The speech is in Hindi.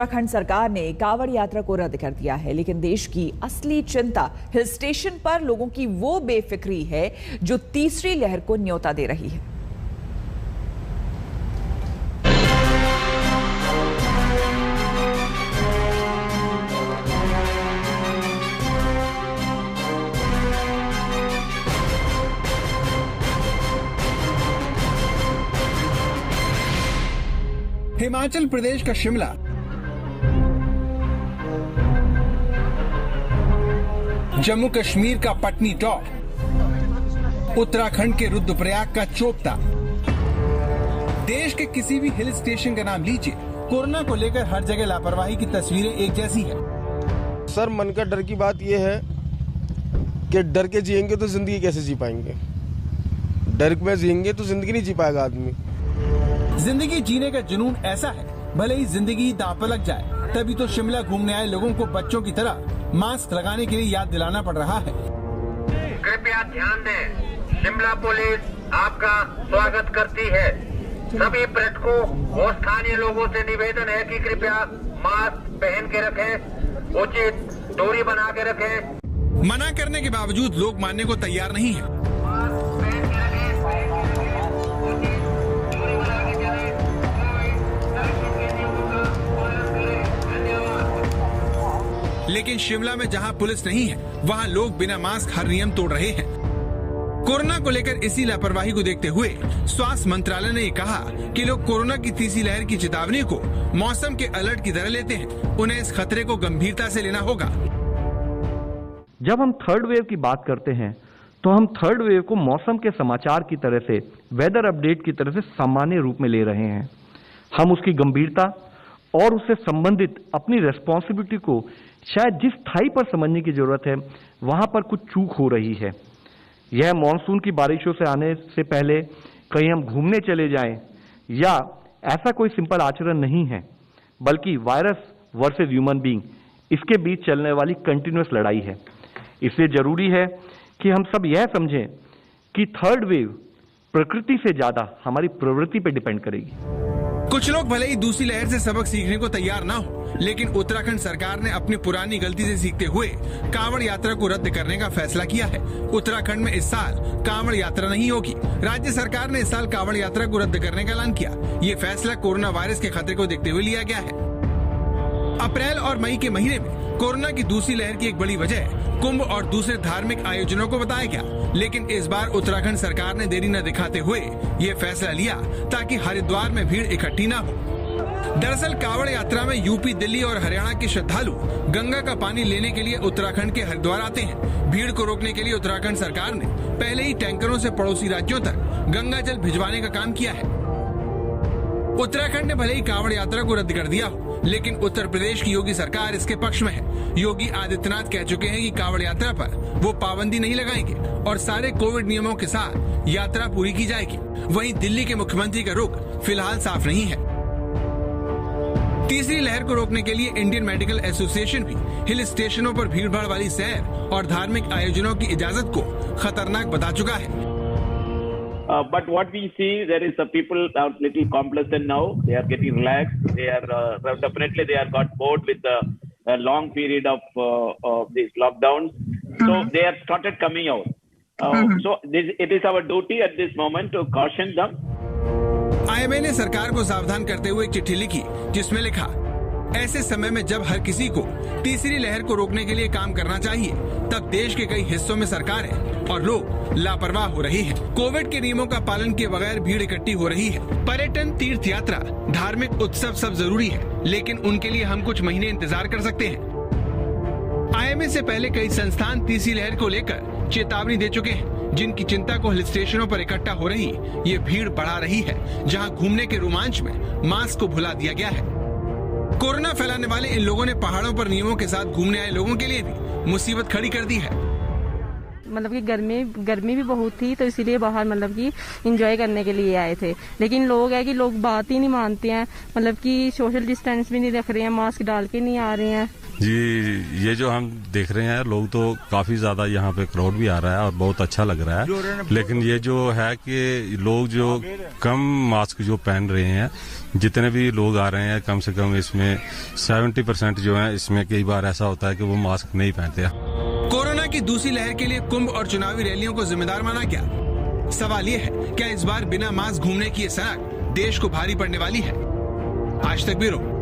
उत्तराखंड सरकार ने कांवड़ यात्रा को रद्द कर दिया है, लेकिन देश की असली चिंता हिल स्टेशन पर लोगों की वो बेफिक्री है जो तीसरी लहर को न्योता दे रही है। हिमाचल प्रदेश का शिमला, जम्मू कश्मीर का पटनी टॉप, उत्तराखंड के रुद्रप्रयाग का चोपता, देश के किसी भी हिल स्टेशन का नाम लीजिए, कोरोना को लेकर हर जगह लापरवाही की तस्वीरें एक जैसी है। सर, मन का डर की बात यह है कि डर के जिएंगे तो जिंदगी कैसे जी पाएंगे। डर में जिएंगे तो जिंदगी नहीं जी पाएगा आदमी। जिंदगी जीने का जुनून ऐसा है, भले ही जिंदगी दांव पर लग जाए, तभी तो शिमला घूमने आए लोगों को बच्चों की तरह मास्क लगाने के लिए याद दिलाना पड़ रहा है। कृपया ध्यान दें, शिमला पुलिस आपका स्वागत करती है। सभी पर्यटकों और स्थानीय लोगों से निवेदन है कि कृपया मास्क पहन के रखें, उचित दूरी बना के रखें। मना करने के बावजूद लोग मानने को तैयार नहीं है। लेकिन शिमला में जहां पुलिस नहीं है, वहां लोग बिना मास्क हर नियम तोड़ रहे हैं। कोरोना को लेकर इसी लापरवाही को देखते हुए स्वास्थ्य मंत्रालय ने कहा कि लोग कोरोना की तीसरी लहर की चेतावनी को मौसम के अलर्ट की तरह लेते हैं। उन्हें इस खतरे को गंभीरता से लेना होगा। जब हम थर्ड वेव की बात करते हैं तो हम थर्ड वेव को मौसम के समाचार की तरह से, वेदर अपडेट की तरह से सामान्य रूप में ले रहे हैं। हम उसकी गंभीरता और उससे संबंधित अपनी रेस्पॉन्सिबिलिटी को शायद जिस स्थाई पर समझने की जरूरत है, वहां पर कुछ चूक हो रही है। यह मॉनसून की बारिशों से आने से पहले कहीं हम घूमने चले जाएं, या ऐसा कोई सिंपल आचरण नहीं है, बल्कि वायरस वर्सेस ह्यूमन बीइंग, इसके बीच चलने वाली कंटिन्यूअस लड़ाई है। इसलिए जरूरी है कि हम सब यह समझें कि थर्ड वेव प्रकृति से ज्यादा हमारी प्रवृत्ति पर डिपेंड करेगी। कुछ लोग भले ही दूसरी लहर से सबक सीखने को तैयार ना हो, लेकिन उत्तराखंड सरकार ने अपनी पुरानी गलती से सीखते हुए कांवड़ यात्रा को रद्द करने का फैसला किया है। उत्तराखंड में इस साल कांवड़ यात्रा नहीं होगी। राज्य सरकार ने इस साल कांवड़ यात्रा को रद्द करने का ऐलान किया। ये फैसला कोरोना वायरस के खतरे को देखते हुए लिया गया है। अप्रैल और मई के महीने में कोरोना की दूसरी लहर की एक बड़ी वजह कुंभ और दूसरे धार्मिक आयोजनों को बताया गया, लेकिन इस बार उत्तराखंड सरकार ने देरी न दिखाते हुए ये फैसला लिया ताकि हरिद्वार में भीड़ इकट्ठी न हो। दरअसल कांवड़ यात्रा में यूपी, दिल्ली और हरियाणा के श्रद्धालु गंगा का पानी लेने के लिए उत्तराखंड के हरिद्वार आते हैं। भीड़ को रोकने के लिए उत्तराखंड सरकार ने पहले ही टैंकरों से पड़ोसी राज्यों तक गंगा जल भिजवाने का काम किया है। उत्तराखंड ने भले ही कांवड़ यात्रा को रद्द कर दिया हो, लेकिन उत्तर प्रदेश की योगी सरकार इसके पक्ष में है। योगी आदित्यनाथ कह चुके हैं कि कांवड़ यात्रा पर वो पाबंदी नहीं लगाएंगे और सारे कोविड नियमों के साथ यात्रा पूरी की जाएगी। वहीं दिल्ली के मुख्यमंत्री का रुख फिलहाल साफ नहीं है। तीसरी लहर को रोकने के लिए इंडियन मेडिकल एसोसिएशन भी हिल स्टेशनों पर भीड़भाड़ वाली सैर और धार्मिक आयोजनों की इजाजत को खतरनाक बता चुका है। But what we see, there is people are little complacent now. They are getting relaxed. They are definitely they are got bored with a long period of these lockdowns. So they have started coming out. So it is our duty at this moment to caution them. IMA ने सरकार को सावधान करते हुए एक चिट्ठी लिखी, जिसमें लिखा, ऐसे समय में जब हर किसी को तीसरी लहर को रोकने के लिए काम करना चाहिए, तब देश के कई हिस्सों में सरकारें और लोग लापरवाह हो रही हैं। कोविड के नियमों का पालन किए बगैर भीड़ इकट्ठी हो रही है। पर्यटन, तीर्थ यात्रा, धार्मिक उत्सव सब जरूरी है, लेकिन उनके लिए हम कुछ महीने इंतजार कर सकते हैं। IMA से पहले कई संस्थान तीसरी लहर को लेकर चेतावनी दे चुके हैं, जिनकी चिंता को हिल स्टेशनों पर इकट्ठा हो रही ये भीड़ बढ़ा रही है, जहां घूमने के रोमांच में मास्क को भुला दिया गया है। कोरोना फैलाने वाले इन लोगों ने पहाड़ों पर नियमों के साथ घूमने आए लोगों के लिए भी मुसीबत खड़ी कर दी है। मतलब कि गर्मी भी बहुत थी, तो इसीलिए बाहर मतलब कि एंजॉय करने के लिए आए थे। लेकिन लोग है कि लोग बात ही नहीं मानते हैं, मतलब कि सोशल डिस्टेंस भी नहीं रख रहे हैं, मास्क डाल के नहीं आ रहे हैं। जी, ये जो हम देख रहे हैं लोग तो काफी ज्यादा यहाँ पे क्राउड भी आ रहा है और बहुत अच्छा लग रहा है, लेकिन ये जो है कि लोग जो कम मास्क जो पहन रहे हैं, जितने भी लोग आ रहे हैं कम से कम इसमें 70% जो है, इसमें कई बार ऐसा होता है कि वो मास्क नहीं पहनते। कोरोना की दूसरी लहर के लिए कुंभ और चुनावी रैलियों को जिम्मेदार माना क्या? सवाल ये है, क्या इस बार बिना मास्क घूमने की ये सनक देश को भारी पड़ने वाली है? आज तक ब्यूरो।